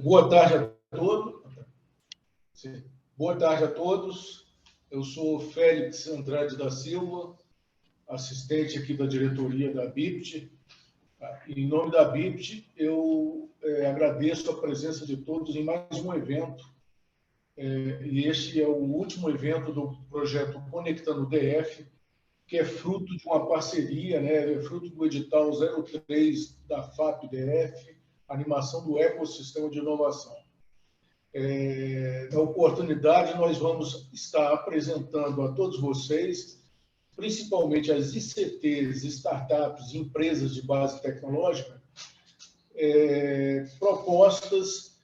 Boa tarde a todos. Boa tarde a todos. Eu sou Félix Andrade da Silva, assistente aqui da diretoria da BIPT. Em nome da BIPT, eu agradeço a presença de todos em mais um evento. E este é o último evento do projeto Conectando DF, que é fruto de uma parceria, né? É fruto do edital 03 da FAP-DF, animação do ecossistema de inovação. Na oportunidade, nós vamos estar apresentando a todos vocês, principalmente as ICTs, startups, empresas de base tecnológica, propostas,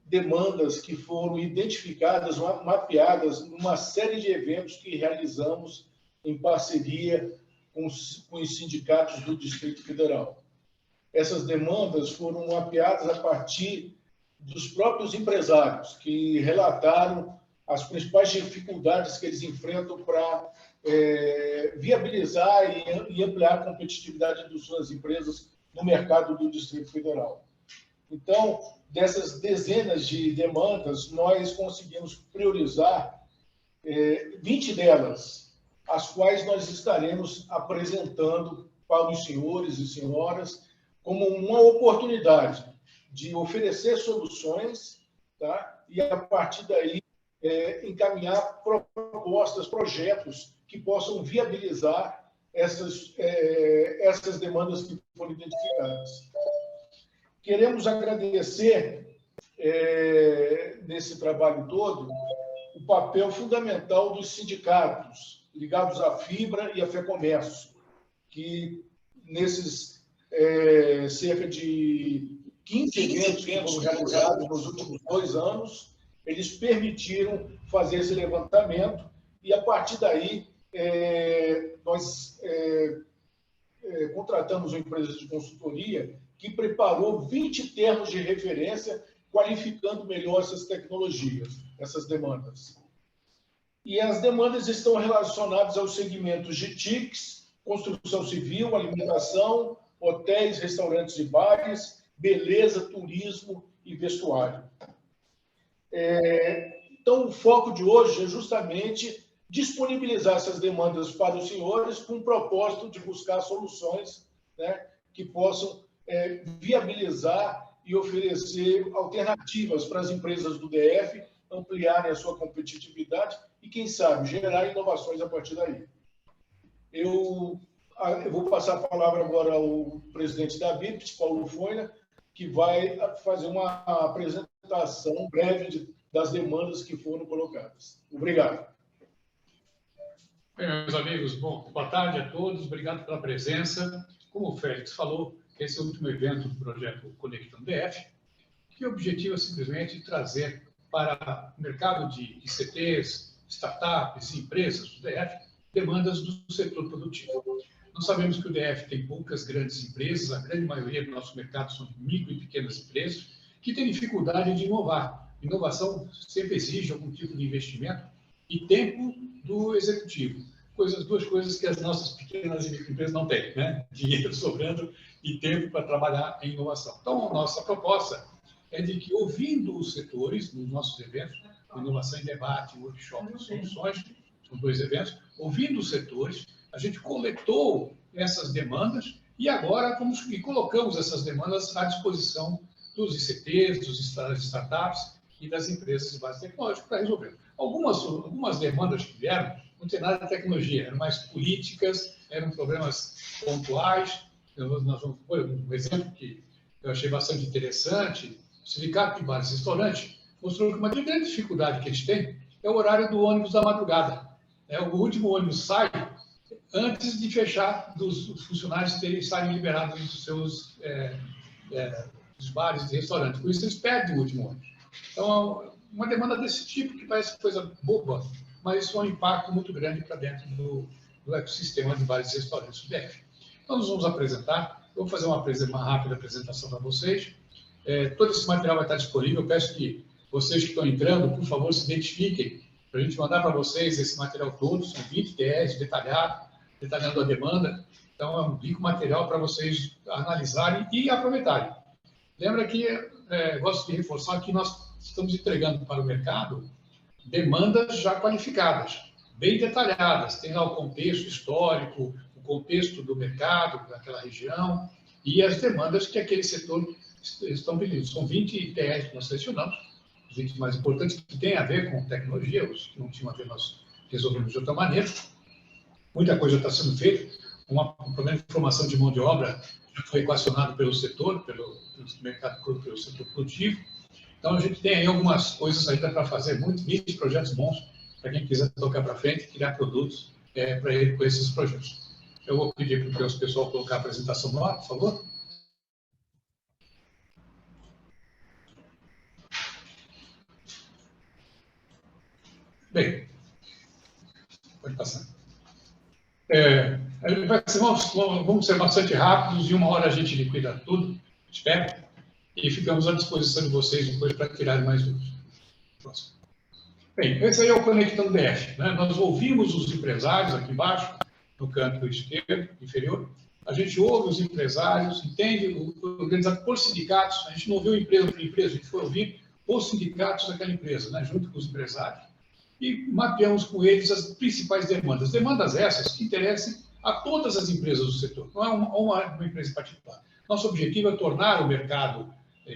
demandas que foram identificadas, mapeadas numa série de eventos que realizamos em parceria com os sindicatos do Distrito Federal. Essas demandas foram mapeadas a partir dos próprios empresários, que relataram as principais dificuldades que eles enfrentam para viabilizar e ampliar a competitividade de suas empresas no mercado do Distrito Federal. Então, dessas dezenas de demandas, nós conseguimos priorizar 20 delas, as quais nós estaremos apresentando para os senhores e senhoras como uma oportunidade de oferecer soluções, tá? E, a partir daí, encaminhar propostas, projetos que possam viabilizar essas demandas que foram identificadas. Queremos agradecer, nesse trabalho todo, o papel fundamental dos sindicatos ligados à Fibra e à FEComércio, que nesses cerca de 15 eventos que foram realizados nos últimos 2 anos, eles permitiram fazer esse levantamento e, a partir daí, nós contratamos uma empresa de consultoria que preparou 20 termos de referência qualificando melhor essas tecnologias, essas demandas. E as demandas estão relacionadas aos segmentos de TICs, construção civil, alimentação, hotéis, restaurantes e bares, beleza, turismo e vestuário. Então, o foco de hoje é justamente disponibilizar essas demandas para os senhores com o propósito de buscar soluções, né, que possam viabilizar e oferecer alternativas para as empresas do DF ampliarem a sua competitividade e, quem sabe, gerar inovações a partir daí. Eu vou passar a palavra agora ao presidente da BIPT, Paulo Foina, que vai fazer uma apresentação breve das demandas que foram colocadas. Obrigado. Bem, meus amigos, boa tarde a todos, obrigado pela presença. Como o Félix falou, esse é o último evento do projeto Conectando DF, que o objetivo é simplesmente trazer para o mercado de ICTs, startups e empresas do DF demandas do setor produtivo. Nós sabemos que o DF tem poucas grandes empresas, a grande maioria do nosso mercado são micro e pequenas empresas, que têm dificuldade de inovar. Inovação sempre exige algum tipo de investimento e tempo do executivo. Duas coisas que as nossas pequenas e microempresas não têm, né? Dinheiro sobrando e tempo para trabalhar em inovação. Então, a nossa proposta é de que, ouvindo os setores nos nossos eventos, Inovação em Debate, Workshop e Soluções, são 2 eventos, ouvindo os setores, a gente coletou essas demandas e agora colocamos essas demandas à disposição dos ICTs, dos startups e das empresas de base tecnológica para resolver. Algumas demandas que vieram não tem nada de tecnologia, eram mais políticas, eram problemas pontuais. Nós vamos pôr um exemplo que eu achei bastante interessante. O Sindicato de Bares e Restaurantes mostrou que uma grande dificuldade que eles têm é o horário do ônibus da madrugada. O último ônibus sai antes de fechar, dos funcionários estarem liberados dos seus dos bares e restaurantes. Por isso, eles perdem o último ônibus. Então, uma demanda desse tipo, que parece coisa boba, mas isso é um impacto muito grande para dentro do ecossistema de bares e restaurantes do DF. Então, nós vamos apresentar, eu vou fazer uma rápida apresentação para vocês. Todo esse material vai estar disponível, eu peço que vocês que estão entrando, por favor, se identifiquem, para a gente mandar para vocês esse material todo, são 20 TEs detalhando a demanda. Então, é um rico material para vocês analisarem e aproveitarem. Lembra que, gosto de reforçar que nós estamos entregando para o mercado demandas já qualificadas, bem detalhadas, tem lá o contexto histórico, o contexto do mercado, daquela região, e as demandas que aquele setor estão pedindo. São 20 ITS que nós selecionamos, os 20 mais importantes, que têm a ver com tecnologia, os que não tinham a ver nós resolvemos de outra maneira. Muita coisa está sendo feita, um problema de formação de mão de obra já foi equacionado pelo setor, pelo mercado, pelo setor produtivo. Então, a gente tem aí algumas coisas ainda para fazer, muitos projetos bons, para quem quiser tocar para frente e criar produtos para ele com esses projetos. Eu vou pedir para o pessoal colocar a apresentação no ar, por favor. Bem, pode passar. Vamos ser bastante rápidos, em 1 hora a gente liquida tudo, espero, e ficamos à disposição de vocês depois para tirarem mais dúvidas. Próximo. Bem, esse aí é o Conectando DF. Né? Nós ouvimos os empresários aqui embaixo, no canto esquerdo, inferior. A gente ouve os empresários, entende, organizado por sindicatos. A gente não ouviu empresa por empresa, a gente foi ouvir os sindicatos daquela empresa, né? Junto com os empresários. E mapeamos com eles as principais demandas. Demandas essas que interessem a todas as empresas do setor, não é uma empresa particular. Nosso objetivo é tornar o mercado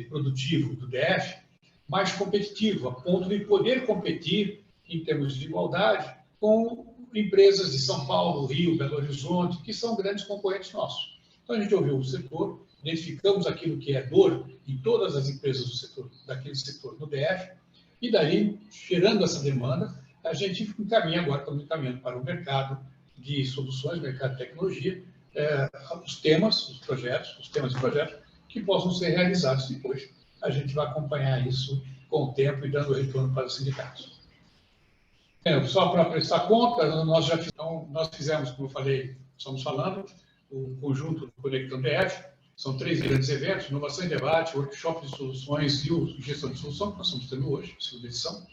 produtivo do DF mais competitivo, a ponto de poder competir em termos de igualdade com empresas de São Paulo, Rio, Belo Horizonte, que são grandes concorrentes nossos. Então, a gente ouviu o setor, identificamos aquilo que é dor em todas as empresas do setor, daquele setor no DF, e daí, gerando essa demanda, a gente encaminha agora, estamos encaminhando para o mercado de soluções, mercado de tecnologia, os temas, os temas e projetos que possam ser realizados depois. A gente vai acompanhar isso com o tempo e dando retorno para os sindicatos. Só para prestar conta, nós fizemos, como eu falei, estamos falando, o conjunto do Conectando DF, são 3 grandes eventos, inovação e debate, workshop de soluções e o gestão de solução, que nós estamos tendo hoje, segunda edição.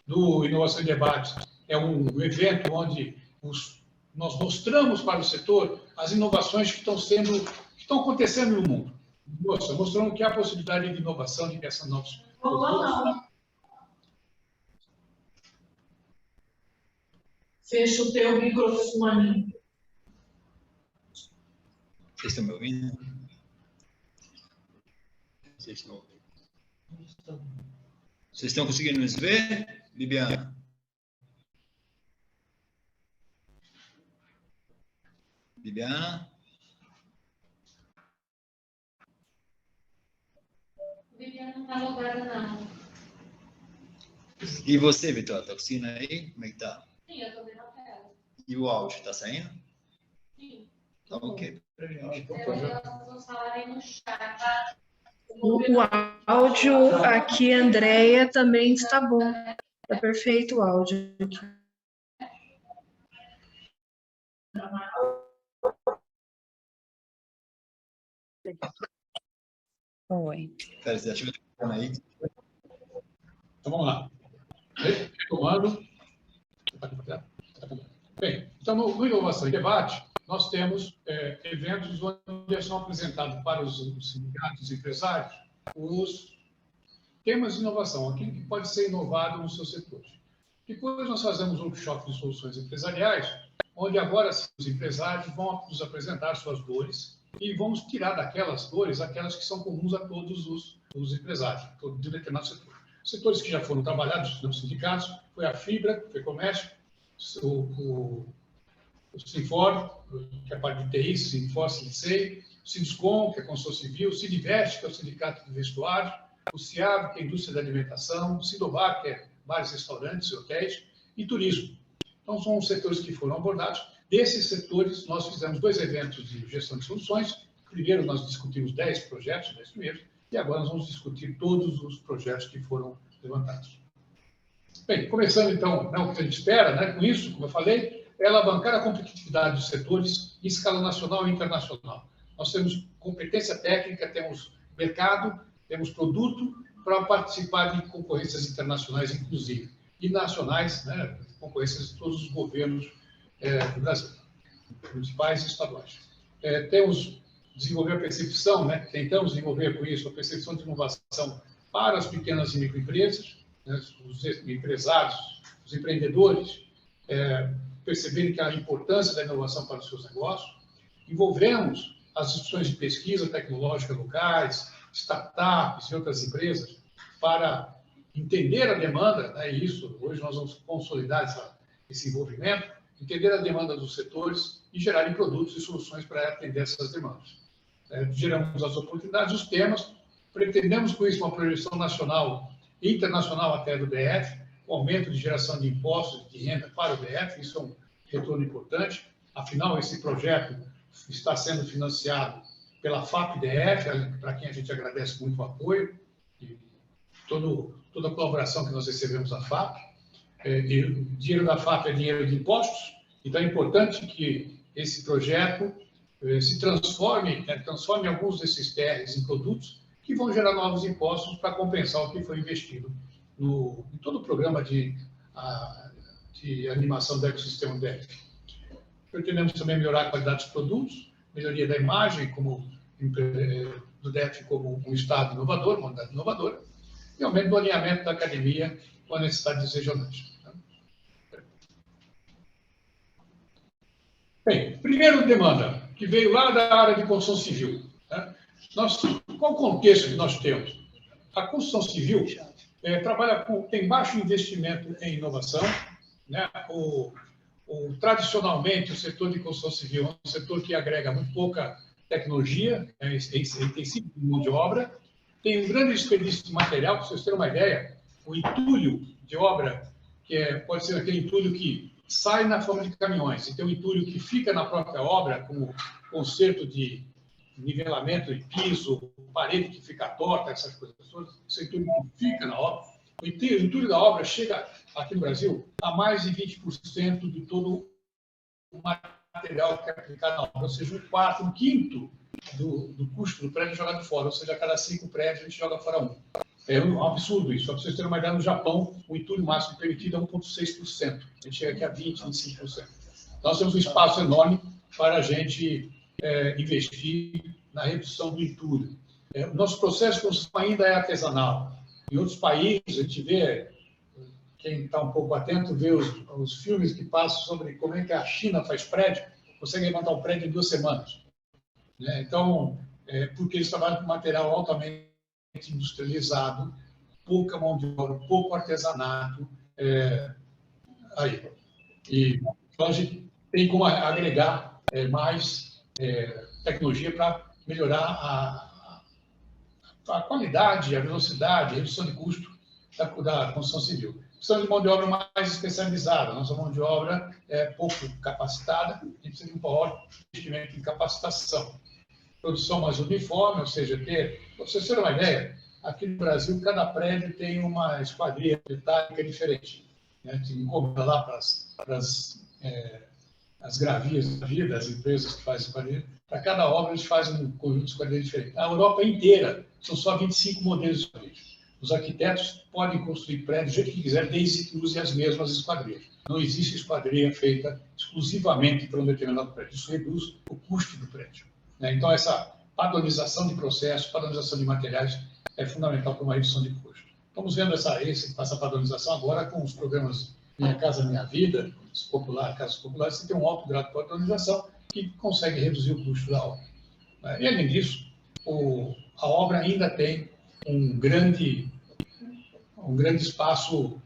Do Inovação e Debate é um evento onde nós mostramos para o setor as inovações que estão acontecendo no mundo. Mostrando que há possibilidade de inovação, de criação de novos produtos. Fecha o teu microfone. Vocês estão me ouvindo? Vocês estão conseguindo nos ver, Bibiana? Bibiana? Bibiana não está logada, não. E você, Vitor? Está conseguindo aí? Como é que tá? Sim, eu estou vendo a tela. E o áudio, está saindo? Sim. Tá ok pra gente. Vamos falar aí no chat. O áudio aqui, Andréia, também está bom. Está perfeito o áudio aqui. Oi. Pera, você ativa o aí? Então, vamos lá. Retomando. Bem, então, no Inovação e Debate, nós temos eventos onde são apresentados para os sindicatos e empresários os temas de inovação, aquilo que pode ser inovado no seu setor. Depois nós fazemos um workshop de soluções empresariais, onde agora os empresários vão nos apresentar suas dores e vamos tirar daquelas dores aquelas que são comuns a todos os empresários, de determinado setor. Setores que já foram trabalhados nos sindicatos, foi a Fibra, foi Comércio, o Sinfor, que é a parte de TI, Sinfor, Sincei, o Sinduscom, que é a construção civil, o Sidivest, que é o Sindicato de Vestuário, o CIAB, que é a Indústria da Alimentação, o Sidobar, que é bares, restaurantes e hotéis, e turismo. Então, são os setores que foram abordados. Desses setores, nós fizemos 2 eventos de gestão de soluções. Primeiro, nós discutimos 10 projetos, 10 primeiros, e agora nós vamos discutir todos os projetos que foram levantados. Bem, começando então, o que a gente espera, né, com isso, como eu falei, é alavancar a competitividade dos setores em escala nacional e internacional. Nós temos competência técnica, temos mercado, temos produto para participar de concorrências internacionais, inclusive, e nacionais, né, concorrências de todos os governos do Brasil, municipais e estaduais. Temos desenvolver a percepção, né? Tentamos desenvolver com isso a percepção de inovação para as pequenas e microempresas, né? Os empresários, os empreendedores, perceberem que a importância da inovação para os seus negócios. Envolvemos as instituições de pesquisa tecnológica locais, startups e outras empresas para entender a demanda, né? Isso, hoje nós vamos consolidar esse envolvimento, entender a demanda dos setores e gerarem produtos e soluções para atender essas demandas. Geramos as oportunidades, os temas, pretendemos com isso uma projeção nacional e internacional até do DF, o aumento de geração de impostos de renda para o DF, isso é um retorno importante. Afinal, esse projeto está sendo financiado pela FAP-DF, para quem a gente agradece muito o apoio e toda a colaboração que nós recebemos da FAP. O dinheiro da FAP é dinheiro de impostos, então é importante que esse projeto se transforme alguns desses TRs em produtos que vão gerar novos impostos para compensar o que foi investido em todo o programa de animação do ecossistema DF. Pretendemos também melhorar a qualidade dos produtos, melhoria da imagem do DF como um Estado inovador, uma unidade inovadora, e aumento do alinhamento da academia com as necessidades regionais. Bem, primeiro demanda, que veio lá da área de construção civil. Né? Qual o contexto que nós temos? A construção civil tem baixo investimento em inovação. Né? Tradicionalmente, o setor de construção civil é um setor que agrega muito pouca tecnologia, é intensivo de mão de obra, tem um grande desperdício de material. Para vocês terem uma ideia, o entulho de obra, pode ser aquele entulho que sai na forma de caminhões, e tem um entulho que fica na própria obra, como conserto de nivelamento de piso, parede que fica torta, essas coisas todas. Esse entulho que fica na obra. O entulho da obra chega, aqui no Brasil, a mais de 20% de todo o material que é aplicado na obra, ou seja, um quinto do custo do prédio é jogado fora, ou seja, a cada 5 prédios a gente joga fora 1. É um absurdo isso. Só para vocês terem uma ideia, no Japão, o entulho máximo permitido é 1,6%. A gente chega aqui a 20%, 25%. Nós temos um espaço enorme para a gente investir na redução do entulho. O nosso processo de construção ainda é artesanal. Em outros países, a gente vê, quem está um pouco atento, vê os filmes que passam sobre como é que a China faz prédio, consegue levantar um prédio em 2 semanas. Né? Então, porque eles trabalham com material altamente industrializado, pouca mão de obra, pouco artesanato. Então, a gente tem como agregar mais tecnologia para melhorar a qualidade, a velocidade, a redução de custo da construção civil. Precisamos de mão de obra mais especializada. Nossa mão de obra é pouco capacitada, a gente precisa de um maior investimento em capacitação. Produção mais uniforme, ou seja, para vocês terem uma ideia, aqui no Brasil, cada prédio tem uma esquadria metálica diferente. Né? Se encomenda lá para as gravias da vida, as empresas que fazem esquadria, para cada obra eles fazem um conjunto de esquadria diferente. Na Europa inteira, são só 25 modelos de esquadria. Os arquitetos podem construir prédios do jeito que quiser, desde que usem as mesmas esquadrias. Não existe esquadria feita exclusivamente para um determinado prédio. Isso reduz o custo do prédio. Então, essa padronização de processos, padronização de materiais é fundamental para uma redução de custo. Estamos vendo essa padronização agora com os programas Minha Casa Minha Vida, Casas Populares, que tem um alto grau de padronização que consegue reduzir o custo da obra. E, além disso, a obra ainda tem um grande espaço.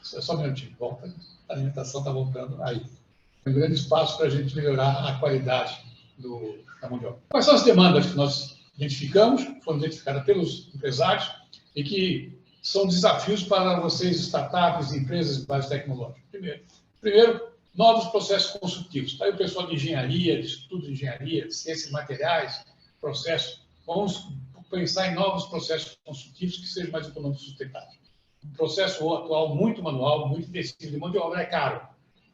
Só um minutinho, volta. A alimentação está voltando aí. Um grande espaço para a gente melhorar a qualidade da mão de obra. Quais são as demandas que nós identificamos, foram identificadas pelos empresários e que são desafios para vocês, startups e empresas de base tecnológica? Primeiro, novos processos construtivos. Está aí o pessoal de engenharia, de estudo de engenharia, de ciências de materiais, processos. Vamos pensar em novos processos construtivos que sejam mais econômicos e sustentáveis. O processo atual, muito manual, muito intensivo de mão de obra, é caro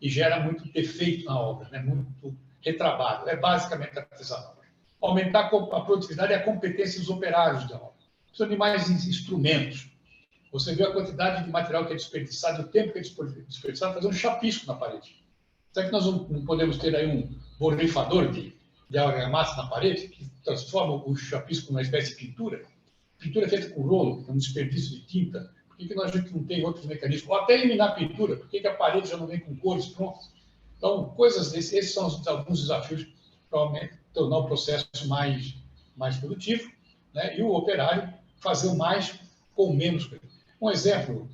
e gera muito defeito na obra, né? Muito retrabalho, é basicamente artesanal. Aumentar a produtividade e a competência dos operários da obra. Precisa de mais instrumentos. Você vê a quantidade de material que é desperdiçado, o tempo que é desperdiçado, fazer um chapisco na parede. Será que nós não podemos ter aí um borrifador de de argamassa na parede, que transforma o chapisco numa espécie de pintura. Pintura feita com rolo, com um desperdício de tinta. Por que a gente não tem outros mecanismos? Ou até eliminar a pintura, por que a parede já não vem com cores prontas? Então, coisas desses, esses são alguns desafios para tornar o processo mais produtivo, né? E o operário fazer o mais com menos. Um exemplo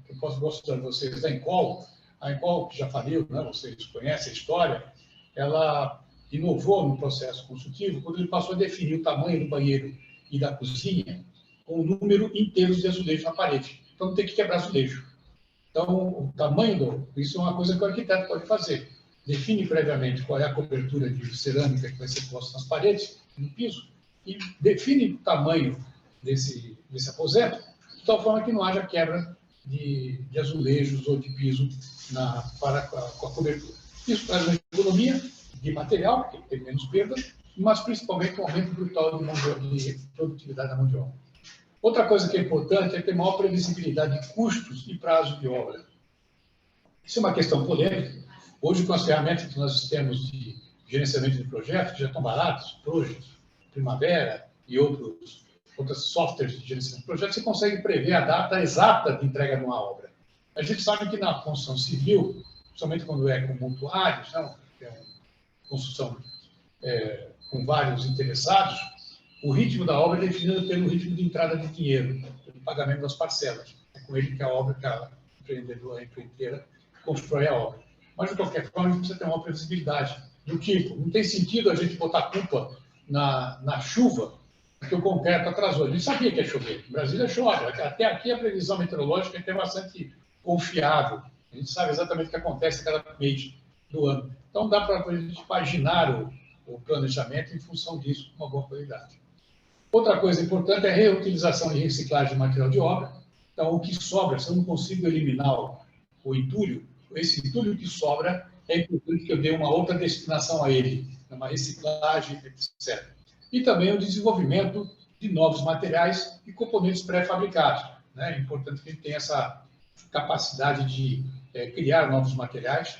que eu posso mostrar para vocês da Encol. A Encol, que já faliu, né? Vocês conhecem a história, ela inovou no processo construtivo quando ele passou a definir o tamanho do banheiro e da cozinha com o número inteiro de azulejos na parede. Então, não tem que quebrar azulejo. Então, o tamanho, isso é uma coisa que o arquiteto pode fazer. Define previamente qual é a cobertura de cerâmica que vai ser posta nas paredes, no piso, e define o tamanho desse aposento, de tal forma que não haja quebra de azulejos ou de piso com a cobertura. Isso traz uma economia de material, porque tem menos perdas, mas principalmente um aumento brutal de produtividade da mão de obra. Outra coisa que é importante é ter maior previsibilidade de custos e prazo de obra. Isso é uma questão polêmica. Hoje, com as ferramentas que nós temos de gerenciamento de projetos, que já estão baratos, Project, Primavera e outros softwares de gerenciamento de projetos, você consegue prever a data exata de entrega de uma obra. A gente sabe que na construção civil, principalmente quando é com mutuários, né, construção com vários interessados, o ritmo da obra é definido pelo ritmo de entrada de dinheiro, pelo pagamento das parcelas. É com ele que a empreiteira constrói a obra. Mas, de qualquer forma, a gente precisa ter uma previsibilidade do tipo. Não tem sentido a gente botar culpa na chuva, porque o concreto atrasou. A gente sabia que ia chover. Em Brasília chove. Até aqui a previsão meteorológica é bastante confiável. A gente sabe exatamente o que acontece a cada mês do ano. Então, dá para a gente imaginar o planejamento em função disso, com uma boa qualidade. Outra coisa importante é a reutilização e reciclagem de material de obra. Então, o que sobra, se eu não consigo eliminar o entulho, esse entulho que sobra, é importante que eu dê uma outra destinação a ele, uma reciclagem, etc. E também o desenvolvimento de novos materiais e componentes pré-fabricados, né? É importante que ele tenha essa capacidade de criar novos materiais.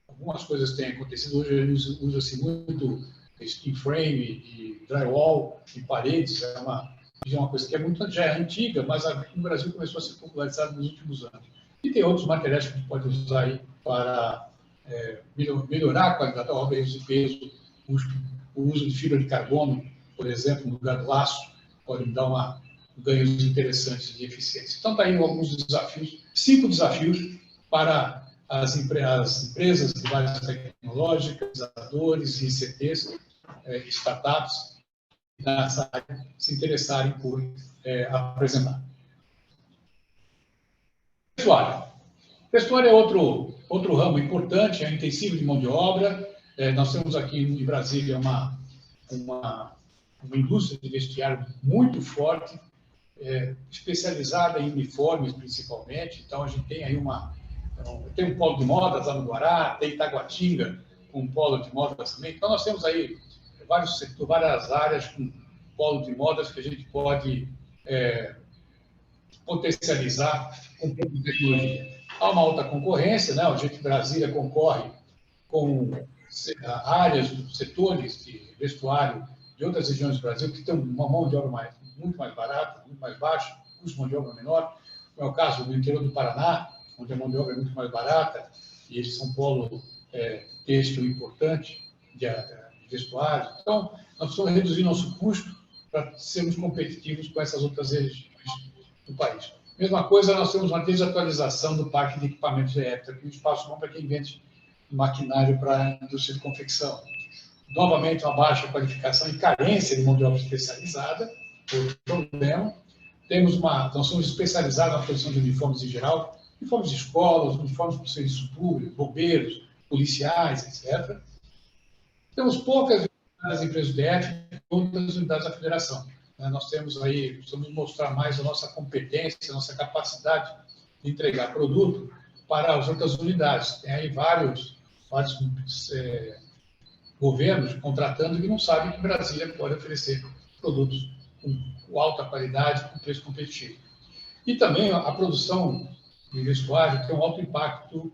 Algumas coisas têm acontecido. Hoje usa-se muito skin frame e drywall em paredes. É uma coisa que já é antiga, mas no Brasil começou a ser popularizada nos últimos anos. E tem outros materiais que a gente pode usar aí para melhorar a qualidade da obra, reduzir peso. O uso de fibra de carbono, por exemplo, no lugar do aço, pode dar ganhos interessantes de eficiência. Então, está aí alguns desafios, 5 desafios para as empresas de base tecnológica, usadores, ICTs, startups, nessa área, se interessarem por apresentar. Vestuário é outro ramo importante, é intensivo de mão de obra. Nós temos aqui em Brasília uma indústria de vestiário muito forte, especializada em uniformes, principalmente. Então, a gente tem aí tem um polo de modas lá no Guará, tem Itaguatinga com um polo de modas também. Então, nós temos aí várias áreas com polo de modas que a gente pode potencializar com tecnologia. Há uma alta concorrência, né? A gente, Brasília, concorre com áreas, setores de vestuário de outras regiões do Brasil que têm uma mão de obra muito mais barata, muito mais baixa, custo de mão de obra menor. É o caso do interior do Paraná, onde a mão de obra é muito mais barata, e eles são um polo têxtil importante de vestuário. Então, nós precisamos reduzir nosso custo para sermos competitivos com essas outras regiões do país. Mesma coisa, nós temos uma desatualização do parque de equipamentos elétricos, aqui um espaço bom para quem vende maquinário para a indústria de confecção. Novamente, uma baixa qualificação e carência de mão de obra especializada, outro problema. Nós somos especializados na produção de uniformes em geral, uniformes de escolas, uniformes para o serviço público, bombeiros, policiais, etc. Temos poucas unidades da empresa DF, outras unidades da federação. Nós temos aí, precisamos mostrar mais a nossa competência, a nossa capacidade de entregar produto para as outras unidades. Tem aí vários governos contratando que não sabem que Brasília pode oferecer produtos com alta qualidade, com preço competitivo. E também a produção de vestuário tem um alto impacto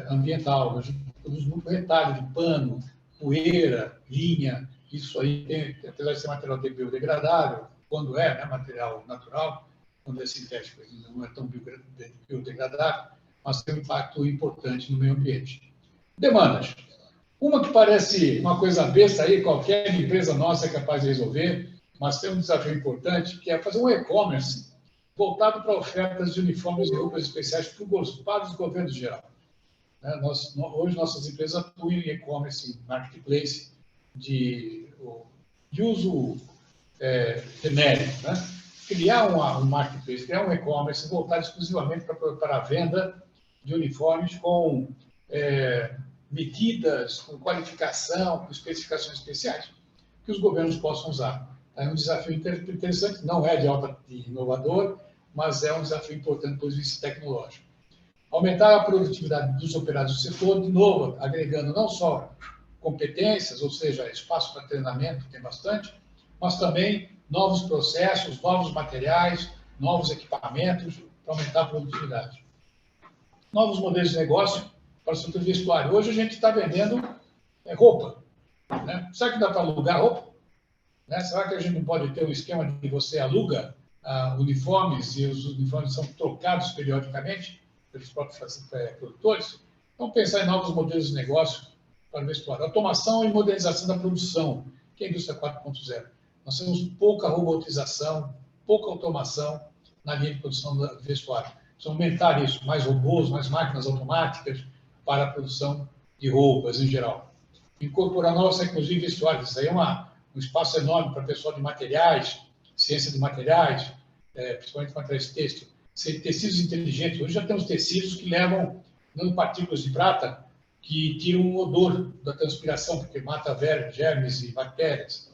ambiental. A gente produz muito retalho de pano, poeira, linha, isso aí, apesar de ser material biodegradável, quando é, né, material natural, quando é sintético, ele não é tão biodegradável, mas tem um impacto importante no meio ambiente. Demandas. Uma que parece uma coisa besta aí, qualquer empresa nossa é capaz de resolver, mas tem um desafio importante, que é fazer um e-commerce voltado para ofertas de uniformes e roupas especiais para os governos em geral. Hoje, nossas empresas atuam em e-commerce, marketplace, de uso genérico. Né? Criar um marketplace, criar um e-commerce voltado exclusivamente para a venda de uniformes com medidas, com qualificação, com especificações especiais, que os governos possam usar. É um desafio interessante, não é de inovador, mas é um desafio importante do ponto de vista tecnológico. Aumentar a produtividade dos operários do setor, de novo, agregando não só competências, ou seja, espaço para treinamento, tem bastante, mas também novos processos, novos materiais, novos equipamentos para aumentar a produtividade. Novos modelos de negócio para o setor vestuário. Hoje a gente está vendendo roupa. Né? Será que dá para alugar roupa? Né? Será que a gente não pode ter um esquema de que você aluga uniformes e os uniformes são trocados periodicamente pelos próprios produtores? Vamos pensar em novos modelos de negócio para o vestuário. Automação e modernização da produção, que é a indústria 4.0. Nós temos pouca robotização, pouca automação na linha de produção do vestuário. Precisamos aumentar isso, mais robôs, mais máquinas automáticas para a produção de roupas em geral. Incorporar novas tecnologias em vestuário. Isso aí é um espaço enorme para o pessoal de materiais, ciência de materiais, principalmente materiais têxtil. Tecidos inteligentes. Hoje já temos tecidos que levam nanopartículas de prata que tiram o odor da transpiração, porque mata germes e bactérias.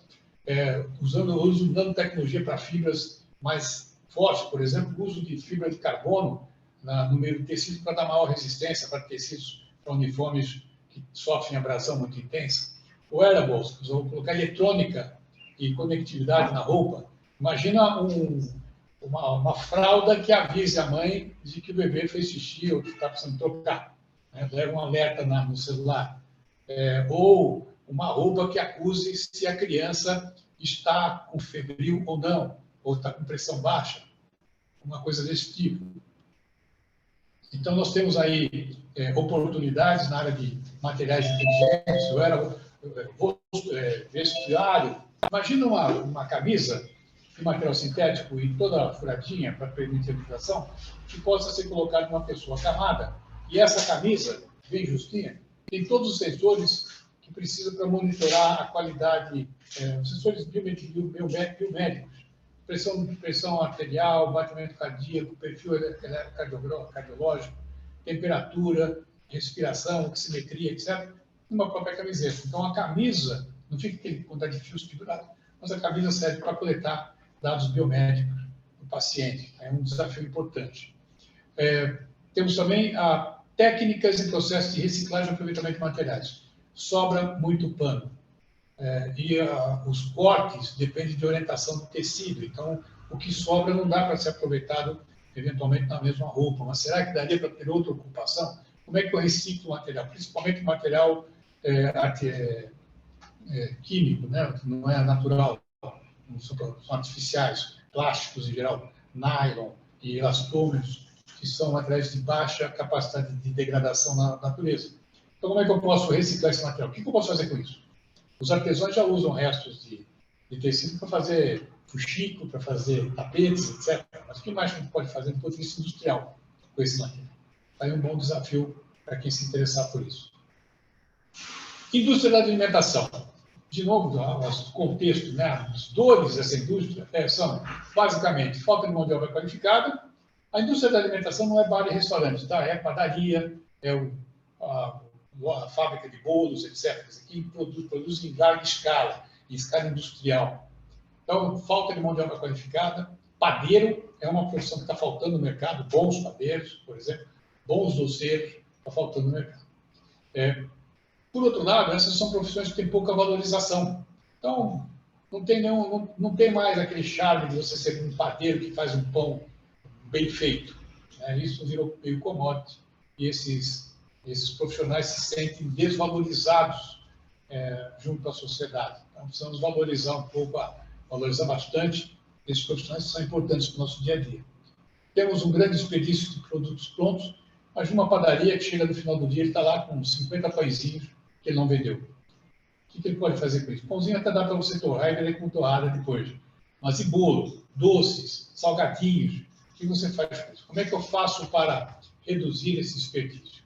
Usando o uso de nanotecnologia para fibras mais fortes, por exemplo, o uso de fibra de carbono no meio do tecido para dar maior resistência para tecidos, para uniformes que sofrem abrasão muito intensa. Wearables, vamos colocar eletrônica e conectividade na roupa. Imagina uma fralda que avise a mãe de que o bebê fez xixi ou que está precisando trocar. Leva um alerta no celular. Ou uma roupa que acuse se a criança está com febril ou não, ou está com pressão baixa, uma coisa desse tipo. Então, nós temos aí oportunidades na área de materiais inteligentes, vestuário. Imagina uma camisa de material sintético e toda furadinha para permitir a ventilação, que possa ser colocada numa pessoa acamada. E essa camisa, bem justinha, tem todos os sensores que precisa para monitorar a qualidade, sensores biomédicos, pressão arterial, batimento cardíaco, perfil cardiológico, temperatura, respiração, oximetria, etc., numa própria camiseta. Então, a camisa, não fica aquele quantidade de fios pendurados, mas a camisa serve para coletar dados biomédicos do paciente. É um desafio importante. Temos também técnicas e processos de reciclagem e aproveitamento de materiais. Sobra muito pano. E os cortes dependem de orientação do tecido. Então, o que sobra não dá para ser aproveitado, eventualmente, na mesma roupa. Mas será que daria para ter outra ocupação? Como é que eu reciclo o material? Principalmente o material químico, né? Que não é natural, são artificiais, plásticos em geral, nylon e elastômeros, que são materiais de baixa capacidade de degradação na natureza. Então, como é que eu posso reciclar esse material? O que eu posso fazer com isso? Os artesãos já usam restos de tecido para fazer fuxico, para fazer tapetes, etc. Mas o que mais a gente pode fazer do ponto de vista industrial com esse material? Aí um bom desafio para quem se interessar por isso. Indústria da alimentação. De novo, o contexto, né? As dores dessa indústria são, basicamente, falta de mão de obra qualificada. A indústria da alimentação não é bar e restaurante, tá? É padaria, a fábrica de bolos, etc. Que produz em larga escala, em escala industrial. Então, falta de mão de obra qualificada. Padeiro é uma profissão que está faltando no mercado, bons padeiros, por exemplo, bons doceiros, está faltando no mercado. Por outro lado, essas são profissões que têm pouca valorização. Então, não tem mais aquele charme de você ser um padeiro que faz um pão bem feito. Isso virou meio commodity. E esses profissionais se sentem desvalorizados junto à sociedade. Então, precisamos valorizar um pouco, valorizar bastante esses profissionais que são importantes para o nosso dia a dia. Temos um grande desperdício de produtos prontos, mas uma padaria que chega no final do dia, ele está lá com 50 pãezinhos que ele não vendeu. O que ele pode fazer com isso? Pãozinho até dá para você torrar e vender com torrada depois. Mas e bolo, doces, salgadinhos, o que você faz com isso? Como é que eu faço para reduzir esse desperdício?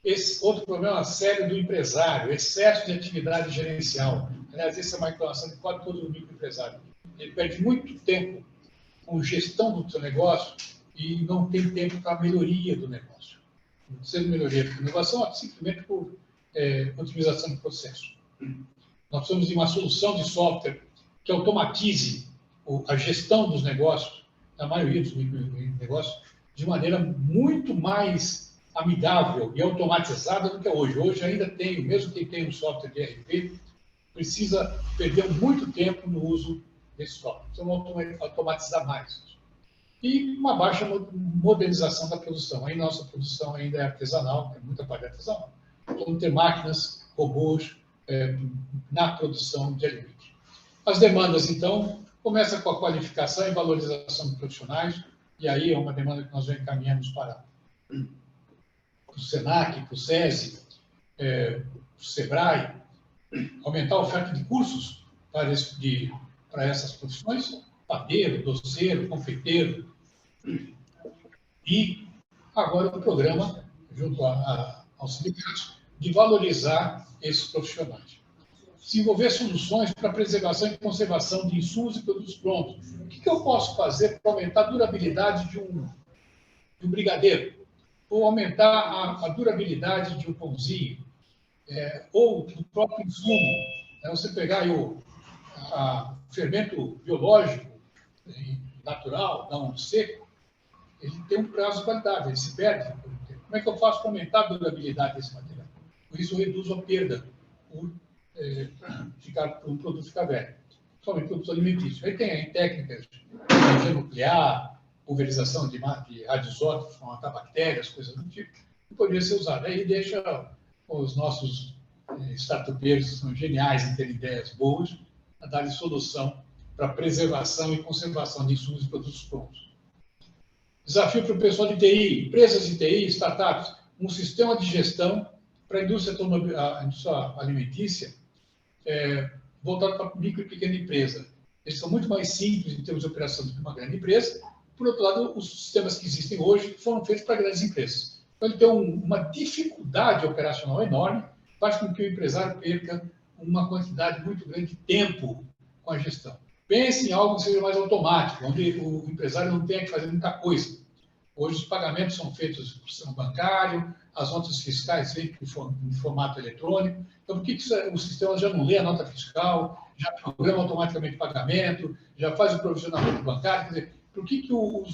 Esse outro problema sério do empresário, excesso de atividade gerencial. Aliás, essa é uma reclamação de quase todo microempresário. Ele perde muito tempo com gestão do seu negócio e não tem tempo para a melhoria do negócio. Não precisa de melhoria por inovação, simplesmente por otimização do processo. Nós precisamos de uma solução de software que automatize a gestão dos negócios, da maioria dos negócios, de maneira muito mais amigável e automatizada do que é hoje. Hoje ainda tem, mesmo quem tem um software de ERP, precisa perder muito tempo no uso desse software. Precisamos automatizar mais. E uma baixa modernização da produção. Aí nossa produção ainda é artesanal, tem muita parte artesanal. Vamos ter máquinas, robôs na produção de alimentos. As demandas, então, começa com a qualificação e valorização dos profissionais, e aí é uma demanda que nós já encaminhamos para o SENAC, para o SESI, para o SEBRAE, aumentar a oferta de cursos para essas profissões, padeiro, doceiro, confeiteiro, e agora o programa, junto aos sindicatos, de valorizar esses profissionais. Desenvolver soluções para a preservação e conservação de insumos e produtos prontos. O que eu posso fazer para aumentar a durabilidade de um brigadeiro? Ou aumentar a durabilidade de um pãozinho? Ou do próprio insumo? Você pegar aí o fermento biológico, natural, não seco, ele tem um prazo de validade, ele se perde. Como é que eu faço para aumentar a durabilidade desse material? Por isso, eu reduzo a perda por um produto ficar velho. Somente produtos alimentícios. Aí tem técnicas de energia nuclear, pulverização de radioisótopos para matar bactérias, coisas do tipo, que poderia ser usado. Aí deixa os nossos startupeiros, que são geniais em ter ideias boas, a dar solução para a preservação e conservação de insumos e produtos prontos. Desafio para o pessoal de TI, empresas de TI, startups, um sistema de gestão para a indústria alimentícia voltado para a micro e pequena empresa. Eles são muito mais simples em termos de operação do que uma grande empresa. Por outro lado, os sistemas que existem hoje foram feitos para grandes empresas. Então, ele tem uma dificuldade operacional enorme, faz com que o empresário perca uma quantidade muito grande de tempo com a gestão. Pense em algo que seja mais automático, onde o empresário não tenha que fazer muita coisa. Hoje, os pagamentos são feitos por sistema bancário, as notas fiscais feitas em formato eletrônico. Então, por que o sistema já não lê a nota fiscal, já programa automaticamente o pagamento, já faz o provisionamento bancário? Quer dizer, por que o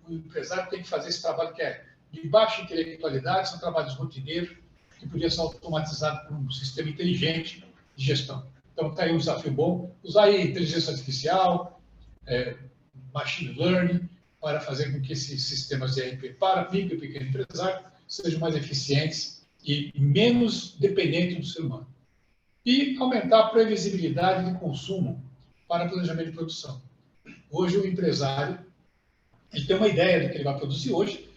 empresário tem que fazer esse trabalho que é de baixa intelectualidade, são trabalhos rotineiros, que podia ser automatizado por um sistema inteligente de gestão? Então, está aí um desafio bom. Usar aí inteligência artificial, machine learning, para fazer com que esses sistemas de ERP para micro e pequeno empresário sejam mais eficientes e menos dependentes do ser humano. E aumentar a previsibilidade de consumo para planejamento de produção. Hoje, o empresário ele tem uma ideia do que ele vai produzir hoje,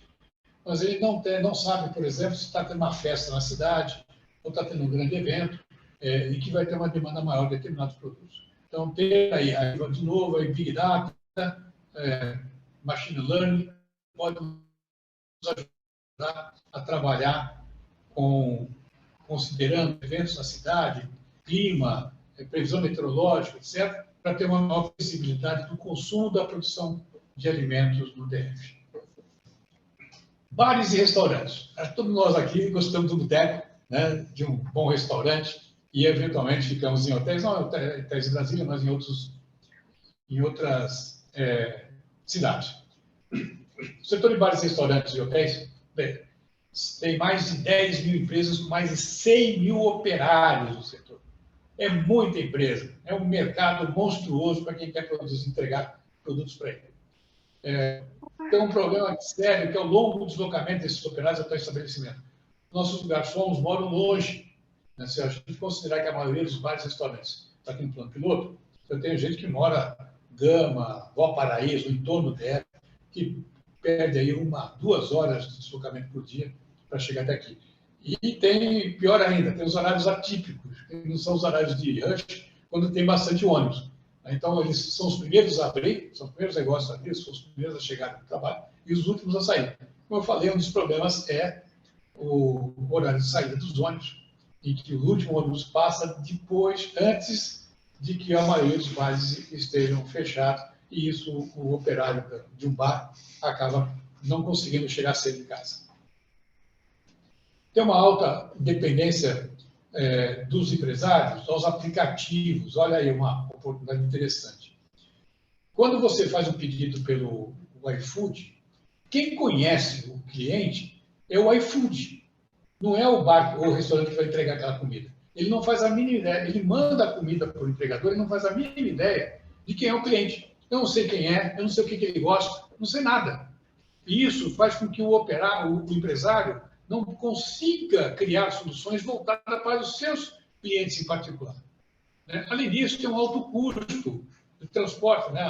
mas ele não sabe, por exemplo, se está tendo uma festa na cidade ou está tendo um grande evento e que vai ter uma demanda maior de determinados produtos. Então, ter aí, de novo, aí Big Data, Machine Learning, pode nos ajudar a trabalhar considerando eventos na cidade, clima, previsão meteorológica, etc., para ter uma maior possibilidade do consumo da produção de alimentos no DF. Bares e restaurantes. Todos nós aqui gostamos do boteco, né, de um bom restaurante, e eventualmente ficamos em hotéis, não hotéis de Brasília, mas em outras cidades. O setor de bares, restaurantes e hotéis tem mais de 10 mil empresas com mais de 100 mil operários no setor. É muita empresa, é um mercado monstruoso para quem quer entregar produtos para ele. Tem um problema sério, que é o longo deslocamento desses operários até o estabelecimento. Nossos garçons moram longe Né? Se a gente considerar que a maioria dos bares e restaurantes está aqui no plano piloto, eu tenho gente que mora Gama, Valparaíso, em torno dela, que perde aí 2 horas de deslocamento por dia para chegar até aqui. E tem, pior ainda, tem os horários atípicos, que não são os horários de rush, quando tem bastante ônibus. Então, eles são os primeiros a abrir, são os primeiros negócios a abrir, são os primeiros a chegar no trabalho e os últimos a sair. Como eu falei, um dos problemas é o horário de saída dos ônibus, em que o último ônibus passa antes de que a maioria dos bares estejam fechados, e isso o operário de um bar acaba não conseguindo chegar cedo em casa. Tem uma alta dependência dos empresários aos aplicativos. Olha aí uma oportunidade interessante. Quando você faz um pedido pelo iFood, quem conhece o cliente é o iFood, não é o bar ou o restaurante que vai entregar aquela comida. Ele não faz a mínima ideia, ele manda a comida para o entregador, ele não faz a mínima ideia de quem é o cliente. Eu não sei quem é, eu não sei o que ele gosta, não sei nada. E isso faz com que o empresário não consiga criar soluções voltadas para os seus clientes em particular. Né? Além disso, tem um alto custo de transporte. Né?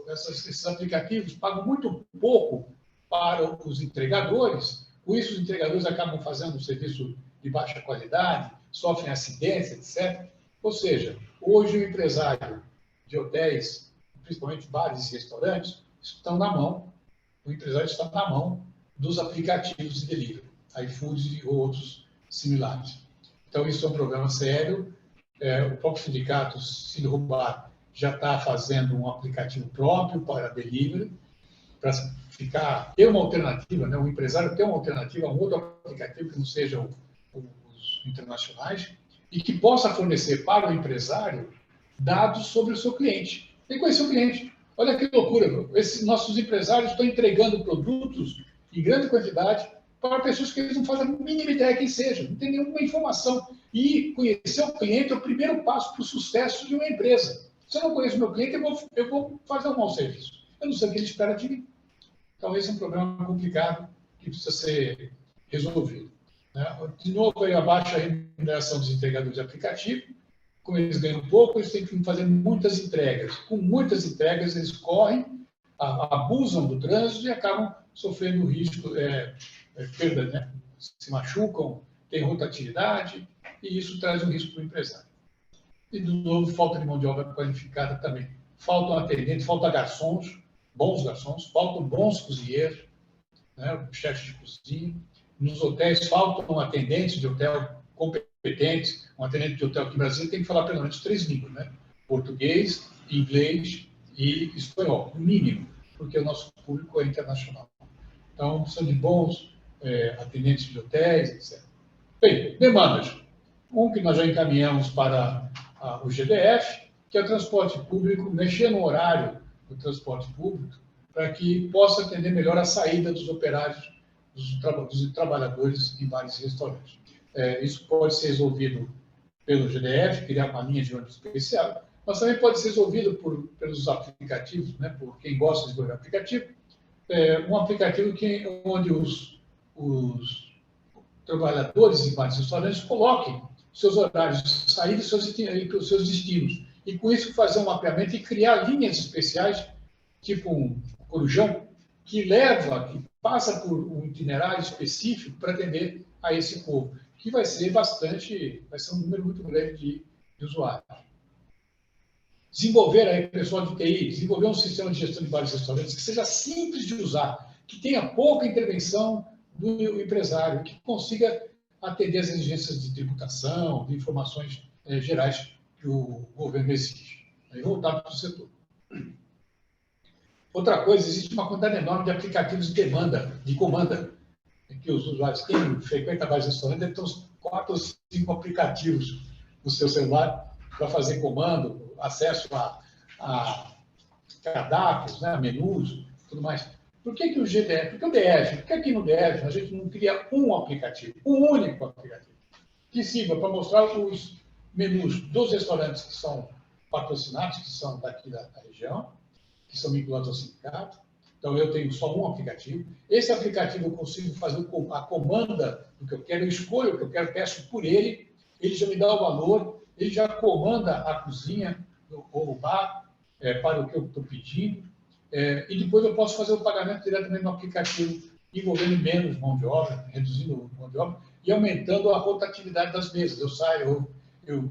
Esses aplicativos pagam muito pouco para os entregadores, por isso os entregadores acabam fazendo um serviço de baixa qualidade, sofrem acidentes, etc. Ou seja, hoje o empresário de hotéis, principalmente bares e restaurantes, o empresário está na mão dos aplicativos de delivery, iFood e outros similares. Então, isso é um problema sério. O próprio sindicato Sindiroubar já está fazendo um aplicativo próprio para delivery, para ter uma alternativa, né? O empresário ter uma alternativa a um outro aplicativo que não seja os internacionais e que possa fornecer para o empresário dados sobre o seu cliente. Tem que conhecer o cliente. Olha que loucura, esses nossos empresários estão entregando produtos em grande quantidade para pessoas que eles não fazem a mínima ideia quem seja, não tem nenhuma informação. E conhecer o cliente é o primeiro passo para o sucesso de uma empresa. Se eu não conheço o meu cliente, eu vou fazer um mau serviço. Eu não sei o que ele espera de mim. Então, esse é um problema complicado que precisa ser resolvido. Né? De novo, aí, a baixa remuneração dos entregadores de aplicativo. Como eles ganham pouco, eles têm que fazer muitas entregas. Com muitas entregas, eles correm, abusam do trânsito e acabam sofrendo risco, perda, né? Se machucam, tem rotatividade, e isso traz um risco para o empresário. E, de novo, falta de mão de obra qualificada também. Faltam atendentes, faltam garçons, bons garçons, faltam bons cozinheiros, né? Chefes de cozinha. Nos hotéis faltam atendentes de hotel competentes. Um atendente de hotel aqui no Brasil tem que falar pelo menos 3 línguas, né? Português, inglês e espanhol, no mínimo, porque o nosso público é internacional. Então, são de bons atendentes de hotéis, etc. Bem, demandas. Um que nós já encaminhamos para o GDF, que é o transporte público, mexer no horário do transporte público, para que possa atender melhor a saída dos operários, dos trabalhadores em bares e restaurantes. Isso pode ser resolvido pelo GDF, criar uma linha de ônibus especial, mas também pode ser resolvido pelos aplicativos, né, por quem gosta de desenvolver aplicativo, um aplicativo onde os trabalhadores em bares e restaurantes coloquem seus horários de saída e os seus destinos. E com isso fazer um mapeamento e criar linhas especiais, tipo um corujão, que passa por um itinerário específico para atender a esse povo, que vai ser um número muito grande de usuários. Desenvolver aí, pessoal de TI, desenvolver um sistema de gestão de bares e restaurantes que seja simples de usar, que tenha pouca intervenção do empresário, que consiga atender as exigências de tributação, de informações gerais que o governo exige, voltado para o setor. Outra coisa, existe uma quantidade enorme de aplicativos de comanda, que os usuários têm, frequentam bares e restaurantes, devem ter uns 4 ou 5 aplicativos no seu celular para fazer comando, acesso a cardápios, né, a menus, tudo mais. Por que o GDF? Por que o DF? Por que aqui no DF a gente não cria um aplicativo, um único aplicativo, que sirva para mostrar os menus dos restaurantes que são patrocinados, que são daqui da região, que são vinculados ao sindicato. Então, eu tenho só um aplicativo. Esse aplicativo eu consigo fazer a comanda do que eu quero, eu escolho o que eu quero, peço por ele, ele já me dá o valor, ele já comanda a cozinha ou o bar para o que eu estou pedindo, e depois eu posso fazer o pagamento diretamente no aplicativo, envolvendo menos mão de obra, reduzindo a mão de obra e aumentando a rotatividade das mesas. Eu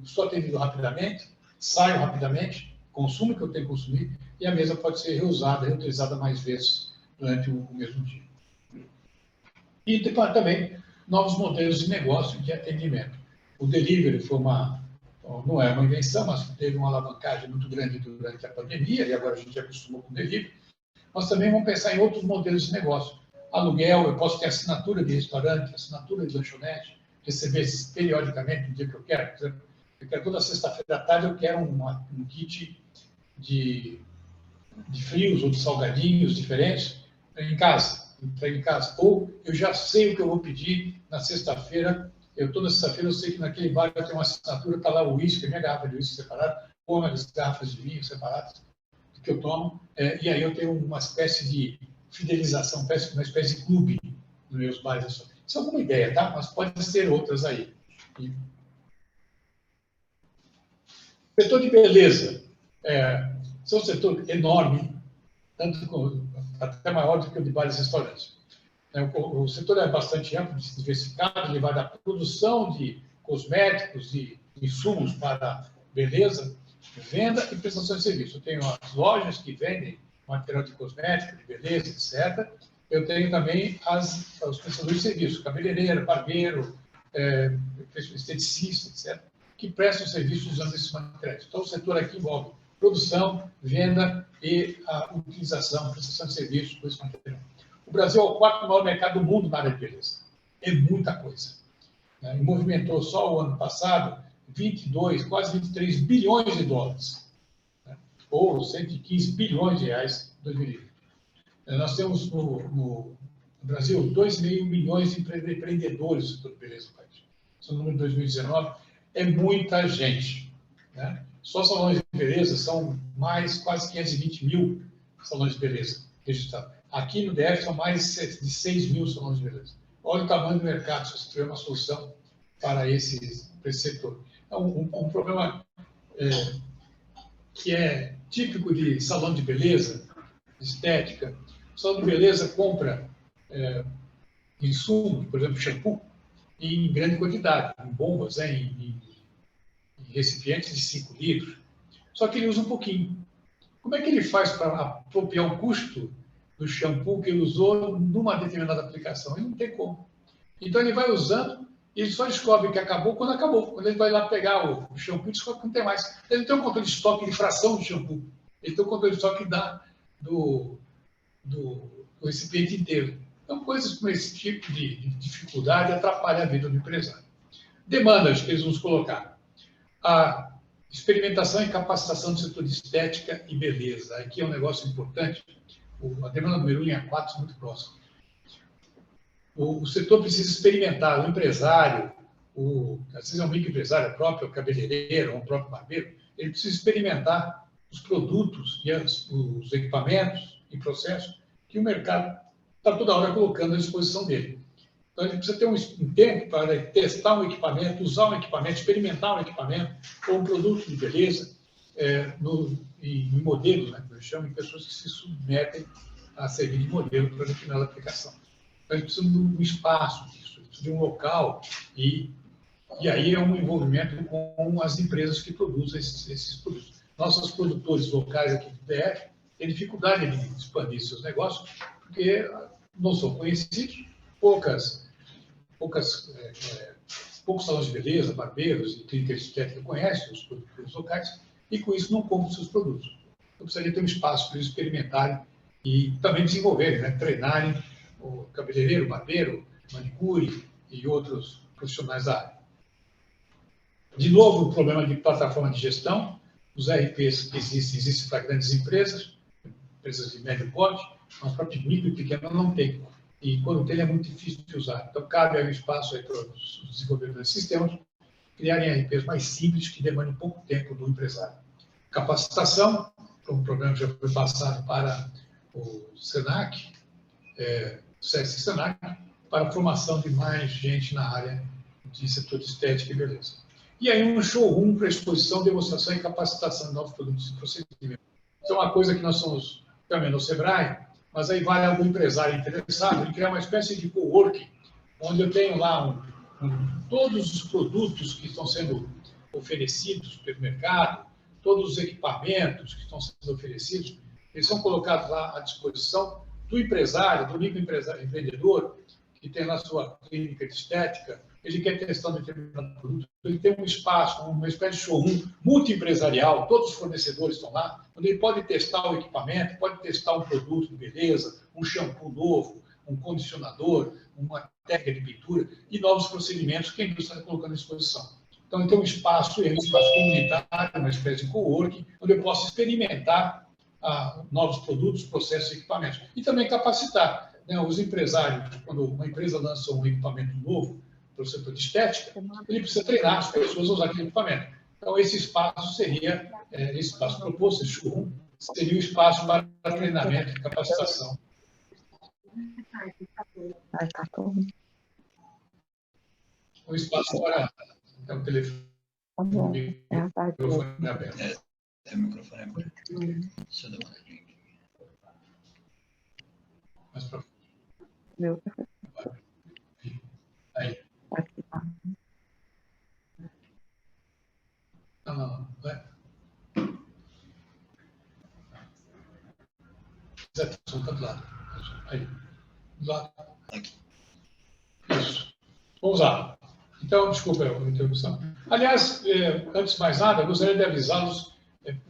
sou atendido rapidamente, saio rapidamente, consumo o que eu tenho que consumir, e a mesa pode ser reusada, reutilizada mais vezes durante o mesmo dia. E também novos modelos de negócio de atendimento. O delivery não é uma invenção, mas teve uma alavancagem muito grande durante a pandemia, e agora a gente acostumou com o delivery. Nós também vamos pensar em outros modelos de negócio. Aluguel, eu posso ter assinatura de restaurante, assinatura de lanchonete, receber periodicamente no dia que eu quero. Por exemplo, eu quero toda sexta-feira à tarde, eu quero um kit de frios ou de salgadinhos diferentes em casa, entregue em casa. Ou eu já sei o que eu vou pedir na sexta-feira. Toda sexta-feira eu sei que naquele bar eu tenho uma assinatura, está lá o uísque, a minha garrafa de uísque separada, ou as garrafas de vinho separadas que eu tomo. E aí eu tenho uma espécie de fidelização, uma espécie de clube nos meus bares. Isso é alguma ideia, tá? Mas pode ser outras aí. Setor de beleza. É um setor enorme, até maior do que o de bares e restaurantes. O setor é bastante amplo, diversificado, ele vai da produção de cosméticos e insumos para beleza, venda e prestação de serviço. Eu tenho as lojas que vendem material de cosmético, de beleza, etc. Eu tenho também os prestadores de serviço, cabeleireiro, barbeiro, esteticista, etc., que prestam serviço usando esses materiais. Então, o setor aqui envolve produção, venda e a utilização, prestação de serviço com esse material. O Brasil é o quarto maior mercado do mundo na área de beleza. É muita coisa. E movimentou só o ano passado 22, quase 23 bilhões de dólares, ou 115 bilhões de reais em 2020. Nós temos no Brasil 2,5 milhões de empreendedores do setor de beleza no país. Esse é o número de 2019. É muita gente. Só salões de beleza são quase 520 mil salões de beleza registrados. Aqui no DF são mais de 6 mil salões de beleza. Olha o tamanho do mercado, se você tiver uma solução para esse setor. Então, um problema que é típico de salão de beleza, estética. O salão de beleza compra insumos, por exemplo, shampoo, em grande quantidade, em bombas, em recipientes de 5 litros. Só que ele usa um pouquinho. Como é que ele faz para apropriar o custo do shampoo que ele usou numa determinada aplicação? Ele não tem como. Então, ele vai usando e ele só descobre que acabou quando acabou. Quando ele vai lá pegar o shampoo, descobre que não tem mais. Ele não tem um controle de estoque de fração de shampoo. Ele tem um controle de estoque do recipiente inteiro. Então, coisas como esse tipo de dificuldade atrapalham a vida do empresário. Demandas que eles vão colocar. A experimentação e capacitação do setor de estética e beleza. Aqui é um negócio importante. A demanda número 1, linha 4, muito próxima. O setor precisa experimentar, o empresário, às vezes é um microempresário, o próprio cabeleireiro, ou o próprio barbeiro, ele precisa experimentar os produtos e os equipamentos e processos que o mercado está toda hora colocando à disposição dele. Então, ele precisa ter um tempo para testar um equipamento, usar um equipamento, experimentar um equipamento ou um produto de beleza em modelos, né, que eu chamo de pessoas que se submetem a servir de modelo para determinada aplicação. Então, ele precisa de um espaço disso, ele precisa de um local e aí é um envolvimento com as empresas que produzem esses produtos. Nossos produtores locais aqui do DF têm dificuldade de expandir seus negócios porque não são conhecidos, poucos salões de beleza, barbeiros e clínicas de estética conhecem os produtores locais e, com isso, não compram seus produtos. Então, precisaria ter um espaço para eles experimentarem e também desenvolverem, né? Treinarem o cabeleireiro, barbeiro, manicure e outros profissionais da área. De novo, o problema de plataforma de gestão. Os RPs que existem para grandes empresas de médio porte, mas o próprio micro e pequeno não tem. E quando tem, é muito difícil de usar. Então, cabe aí um espaço aí para os desenvolvedores de sistemas criarem RPs mais simples que demandem pouco tempo do empresário. Capacitação, um programa que já foi passado para o SENAC, SESC e SENAC, para a formação de mais gente na área de setor de estética e beleza. E aí um showroom para exposição, demonstração e capacitação de novos produtos e procedimentos. Isso é uma coisa que nós somos também no Sebrae, mas aí vai algum empresário interessado em criar uma espécie de coworking, onde eu tenho lá todos os produtos que estão sendo oferecidos no supermercado, todos os equipamentos que estão sendo oferecidos, eles são colocados lá à disposição do empresário, do microempreendedor, que tem na sua clínica de estética, ele quer testar um determinado produto, ele tem um espaço, uma espécie de showroom multiempresarial, todos os fornecedores estão lá, onde ele pode testar o equipamento, pode testar um produto de beleza, um shampoo novo, um condicionador, uma técnica de pintura e novos procedimentos que a indústria está colocando à disposição. Então, ele tem um espaço comunitário, uma espécie de coworking, onde eu posso experimentar novos produtos, processos e equipamentos. E também capacitar, né, os empresários. Quando uma empresa lança um equipamento novo para o setor de estética, ele precisa treinar as pessoas a usar aquele equipamento. Então, esse espaço seria, esse espaço proposto, esse showroom, seria o espaço para treinamento e capacitação. O espaço para o telefone. O microfone aberto. É o microfone aberto. Deixa eu dar uma olhadinha aqui. Mais para Meu. aí. Aqui, tá. Não. Vai. Zé, tá do lado. Aí. Do lado. Aqui. Isso. Vamos lá. Então, desculpa a interrupção. Aliás, antes de mais nada, eu gostaria de avisá-los,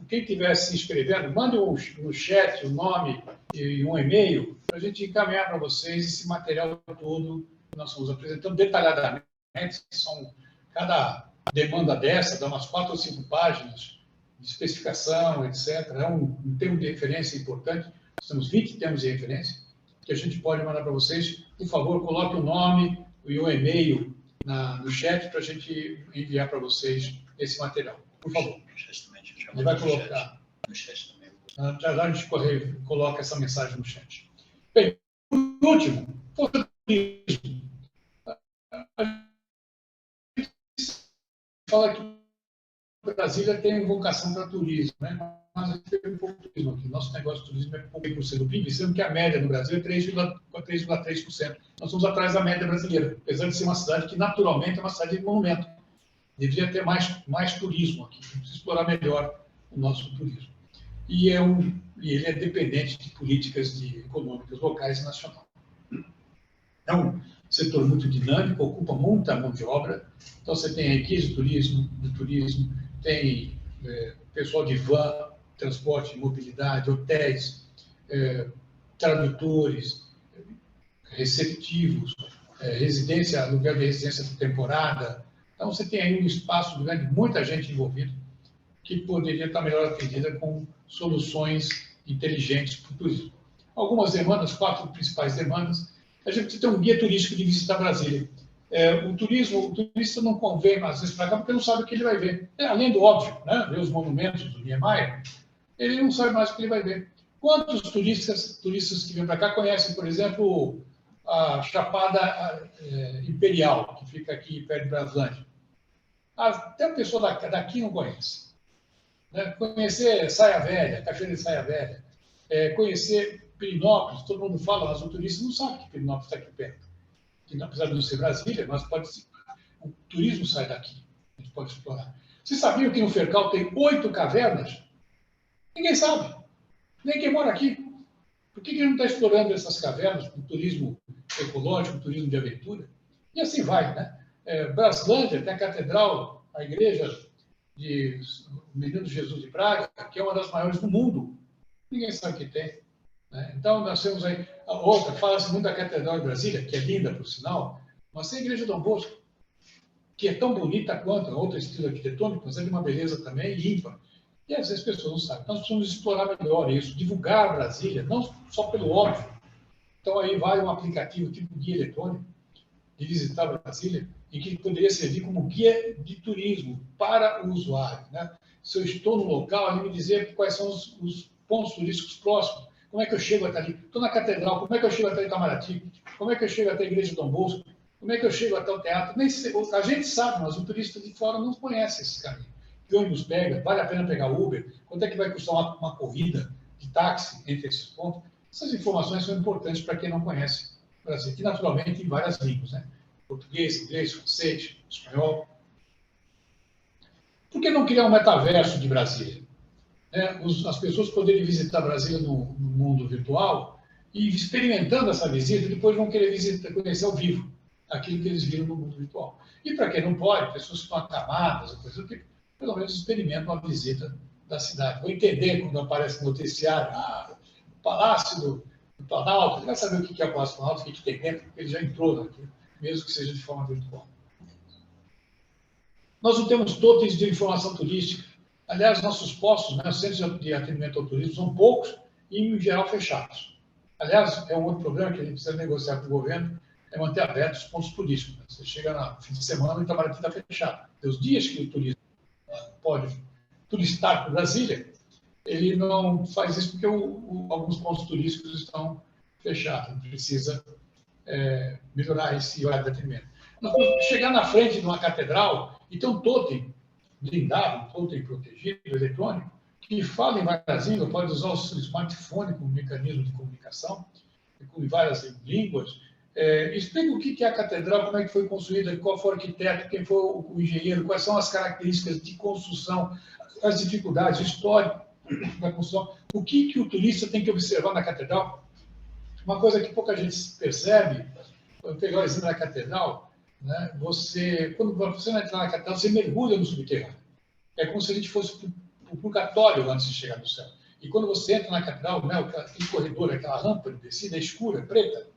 quem estiver se inscrevendo, mande no chat o nome e um e-mail para a gente encaminhar para vocês esse material todo que nós estamos apresentando detalhadamente. Cada demanda dessa dá umas 4 ou 5 páginas de especificação, etc. É um termo de referência importante. Nós temos 20 termos de referência que a gente pode mandar para vocês. Por favor, coloque o nome e o e-mail no chat para a gente enviar para vocês esse material. Por favor. Ele vai colocar. No chat também. Já a gente coloca essa mensagem no chat. Bem, por último, fala que Brasília tem vocação para turismo, né? Mas a gente tem um pouco de turismo aqui. Nosso negócio de turismo é pouco por cento do PIB, sendo que a média no Brasil é 3,3%. Nós somos atrás da média brasileira, apesar de ser uma cidade que naturalmente é uma cidade de monumento. Deveria ter mais turismo aqui, precisa explorar melhor o nosso turismo. E ele é dependente de políticas econômicas locais e nacionais. É um setor muito dinâmico, ocupa muita mão de obra. Então, você tem equipes de turismo, tem pessoal de van, transporte, mobilidade, hotéis, tradutores, receptivos, aluguel de residência de temporada. Então, você tem aí um espaço grande, muita gente envolvida, que poderia estar melhor atendida com soluções inteligentes para o turismo. Algumas demandas, 4 principais demandas. A gente precisa ter um guia turístico de visita a Brasília. O turista não convém, às vezes, para cá, porque não sabe o que ele vai ver. Além do óbvio, né? Ver os monumentos do Niemeyer, ele não sabe mais o que ele vai ver. Quantos turistas que vêm para cá conhecem, por exemplo, a Chapada Imperial, que fica aqui perto de Braslândia? Até a pessoa daqui não conhece. Né? Conhecer Saia Velha, Cachoeira de Saia Velha, conhecer Pirinópolis, todo mundo fala, mas o turista não sabe que Pirinópolis está aqui perto. Que, apesar de não ser Brasília, mas o turismo sai daqui, a gente pode explorar. Vocês sabiam que no Fercal tem 8 cavernas? Ninguém sabe, nem quem mora aqui. Por que não está explorando essas cavernas para o turismo ecológico, turismo de aventura? E assim vai, né? Braslândia tem a catedral, a igreja de Menino Jesus de Praga, que é uma das maiores do mundo. Ninguém sabe que tem. Né? Então, nós temos aí a outra, fala-se muito da Catedral de Brasília, que é linda, por sinal, mas tem a Igreja de Dom Bosco, que é tão bonita quanto a outro estilo arquitetônico, mas é de uma beleza também ímpar. E às vezes as pessoas não sabem. Então, nós precisamos explorar melhor isso, divulgar Brasília, não só pelo óbvio. Então, aí vai um aplicativo tipo guia eletrônico de visitar Brasília, e que poderia servir como guia de turismo para o usuário. Né? Se eu estou no local, ele me dizer quais são os pontos turísticos próximos. Como é que eu chego até ali? Estou na catedral, como é que eu chego até Itamaraty? Como é que eu chego até a Igreja de Dom Bosco? Como é que eu chego até o teatro? Nem sei, a gente sabe, mas o turista de fora não conhece esse caminho. Que ônibus pega? Vale a pena pegar Uber? Quanto é que vai custar uma corrida de táxi entre esses pontos? Essas informações são importantes para quem não conhece o Brasil, que naturalmente tem várias línguas, né? Português, inglês, francês, espanhol. Por que não criar um metaverso de Brasília? As pessoas poderem visitar Brasília no mundo virtual e, experimentando essa visita, depois vão querer conhecer ao vivo aquilo que eles viram no mundo virtual. E para quem não pode, pessoas que estão acamadas, coisa do tipo, pelo menos experimentam uma visita da cidade. Vou entender quando aparece no noticiário, o Palácio do Planalto, ele vai saber o que é o Palácio do Planalto, o que tem dentro, porque ele já entrou naquilo, mesmo que seja de forma virtual. Nós não temos totens de informação turística. Aliás, nossos postos, os centros de atendimento ao turismo, são poucos e, em geral, fechados. Aliás, é um outro problema que a gente precisa negociar com o governo, é manter abertos os pontos turísticos. Você chega no fim de semana e o Itamaraty está fechado. Tem os dias que o turista pode turistar por Brasília, ele não faz isso porque alguns pontos turísticos estão fechados. Ele precisa melhorar esse horário de atendimento. Nós podemos chegar na frente de uma catedral e ter um totem blindado, um totem protegido, eletrônico, que fala em várias línguas, pode usar o seu smartphone como mecanismo de comunicação, em várias línguas. Explica o que é a catedral, como é que foi construída, qual foi o arquiteto, quem foi o engenheiro, quais são as características de construção, as dificuldades históricas da construção, o que o turista tem que observar na catedral. Uma coisa que pouca gente percebe, quando pegar o exemplo da catedral, né, quando você vai entrar na catedral, você mergulha no subterrâneo. É como se a gente fosse para o purgatório antes de chegar no céu. E quando você entra na catedral, né, aquele corredor, aquela rampa de descida escura, preta,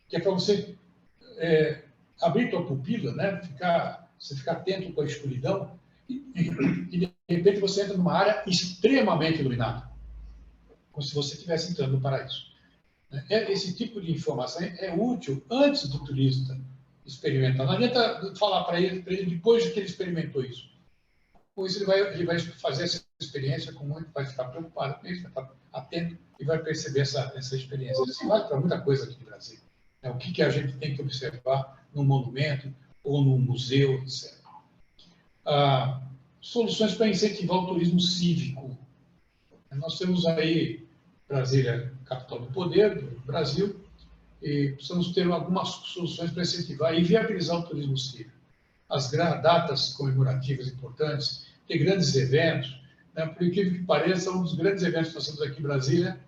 que é para você abrir tua pupila, né, você ficar atento com a escuridão, e de repente você entra numa área extremamente iluminada, como se você estivesse entrando no paraíso. Esse tipo de informação é útil antes do turista experimentar. Não adianta falar para ele depois de que ele experimentou isso. Com isso, ele vai fazer essa experiência com muito, vai ficar preocupado com isso, vai estar atento e vai perceber essa experiência. Isso vale para muita coisa aqui no Brasil. O que a gente tem que observar num monumento ou num museu, etc. Soluções para incentivar o turismo cívico. Nós temos aí Brasília, capital do poder do Brasil, e precisamos ter algumas soluções para incentivar e viabilizar o turismo cívico. As datas comemorativas importantes, ter grandes eventos, né? Por incrível que pareça, um dos grandes eventos que nós temos aqui em Brasília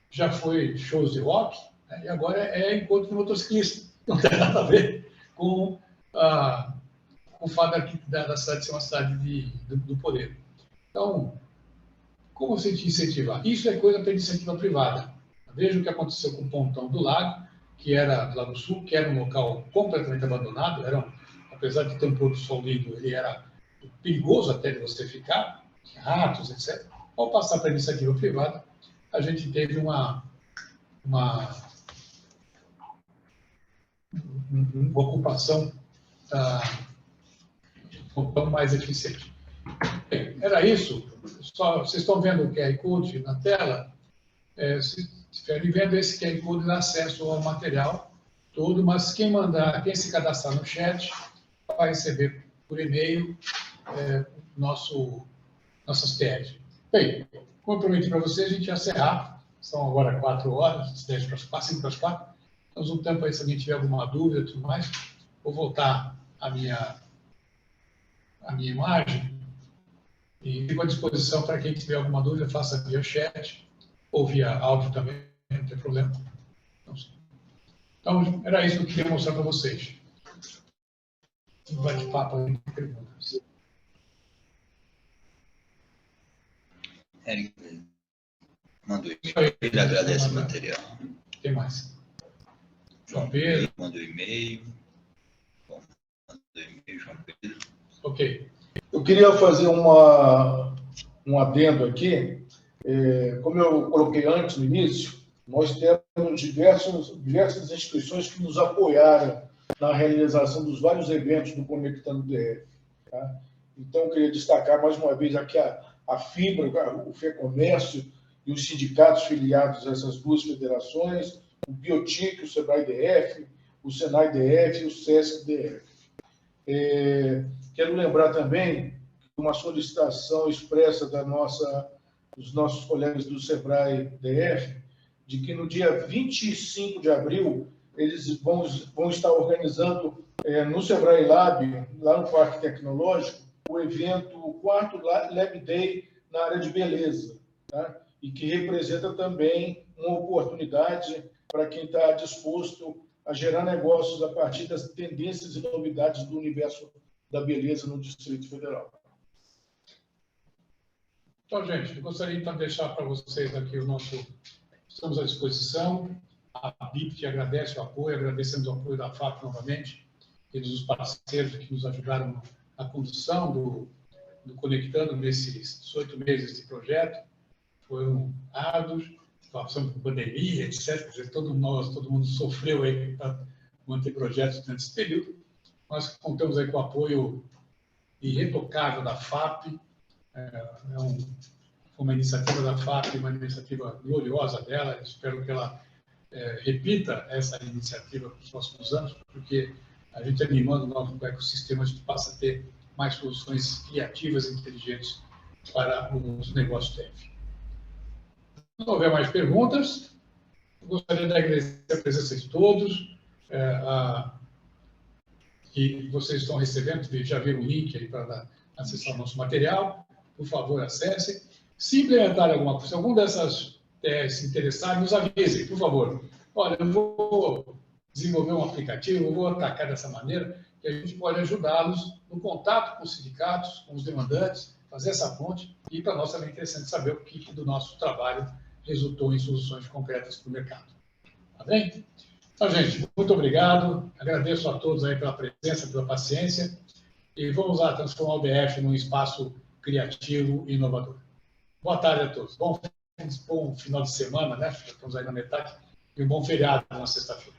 já foi shows de rock, né? E agora é encontro de motociclista. Não tem nada a ver com o fato da cidade ser uma cidade do poder. Então, como a gente incentivar? Isso é coisa para iniciativa privada. Veja o que aconteceu com o Pontão do Lago, que era lá no sul, que era um local completamente abandonado, apesar de ter um pôr do sol lindo, ele era perigoso até de você ficar, ratos, etc. Ao passar para a iniciativa privada, a gente teve uma ocupação mais eficiente. Bem, era isso. Vocês estão vendo o QR Code na tela? Se estiverem vendo, esse QR Code dá acesso ao material todo, mas quem se cadastrar no chat vai receber por e-mail nossas TED. Bem, como eu prometi para vocês, a gente ia encerrar. São agora 4 horas, 10 para as 4, 5 para as 4. Temos um tempo aí, se alguém tiver alguma dúvida e tudo mais. Vou voltar a minha imagem e fico à disposição para quem tiver alguma dúvida, faça via chat ou via áudio também, não tem problema. Então, era isso que eu queria mostrar para vocês. Um bate-papo aí com perguntas. Eric mandou e-mail, ele agradece o material. Tem mais. João Pedro. Mandou e-mail. Bom, mandou e-mail, João Pedro. Ok. Eu queria fazer um adendo aqui. Como eu coloquei antes, no início, nós temos diversas instituições que nos apoiaram na realização dos vários eventos do Conectando DF. Tá? Então, eu queria destacar mais uma vez aqui a FIBRA, o FEComércio e os sindicatos filiados a essas duas federações, o Biotic, o Sebrae DF, o Senai DF e o SESC DF. Quero lembrar também uma solicitação expressa dos nossos colegas do SEBRAE DF, de que no dia 25 de abril eles vão estar organizando no SEBRAE Lab, lá no Parque Tecnológico, o evento, o 4º Lab Day na área de beleza, tá? E que representa também uma oportunidade para quem está disposto a gerar negócios a partir das tendências e novidades do universo da beleza no Distrito Federal. Então, gente, eu gostaria então de deixar para vocês aqui estamos à disposição. A BIP agradece o apoio, agradecemos o apoio da FAP novamente, e dos parceiros que nos ajudaram na condução do Conectando nesses 8 meses de projeto. Foram árduos, passamos por pandemia, etc. Todo mundo sofreu aí para manter projetos durante esse período. Nós contamos aí com o apoio irretocável da FAP. Foi uma iniciativa da FAP, uma iniciativa gloriosa dela. Espero que ela repita essa iniciativa para os próximos anos, porque a gente animando o nosso ecossistema, a gente passa a ter mais soluções criativas e inteligentes para os negócios TF. Se não houver mais perguntas, eu gostaria de agradecer a presença de todos, que vocês estão recebendo, já viram o link aí para acessar o nosso material. Por favor, acessem. Se implementarem alguma coisa, se algum dessas se interessar, nos avisem, por favor. Olha, eu vou desenvolver um aplicativo, eu vou atacar dessa maneira, que a gente pode ajudá-los no contato com os sindicatos, com os demandantes, fazer essa ponte, e para nós também é interessante saber o que do nosso trabalho resultou em soluções concretas para o mercado. Tá bem? Então, gente, muito obrigado, agradeço a todos aí pela presença, pela paciência, e vamos lá transformar o DF num espaço criativo e inovador. Boa tarde a todos. Bom final de semana, né? Estamos aí na metade, e um bom feriado na sexta-feira.